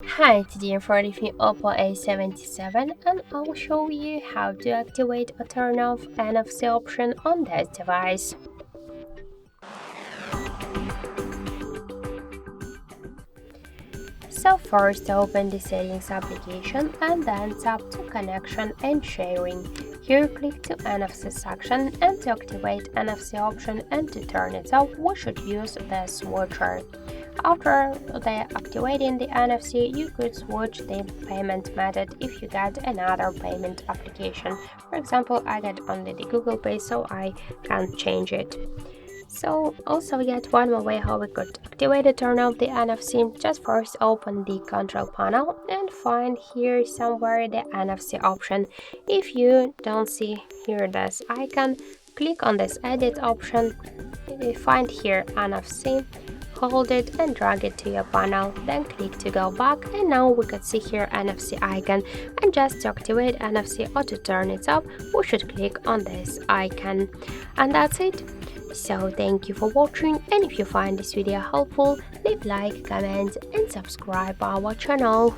Hi, today I'm reviewing Oppo A77 and I'll show you how to activate or turn off NFC option on this device. So first open the settings application and then tap to connection and sharing. Here click to NFC section and to activate NFC option and to turn it off we should use the switcher. After activating the NFC, you could switch the payment method if you get another payment application. For example, I get only the Google Pay, so I can't change it. So also we get one more way how we could activate or turn off the NFC. Just first open the control panel and find here somewhere the NFC option. If you don't see here this icon, click on this edit option, find here NFC, hold it and drag it to your panel, then click to go back, and now we could see here NFC icon, and just to activate NFC or to turn it off we should click on this icon. And that's it. So thank you for watching, and if you find this video helpful, leave like, comment and subscribe our channel.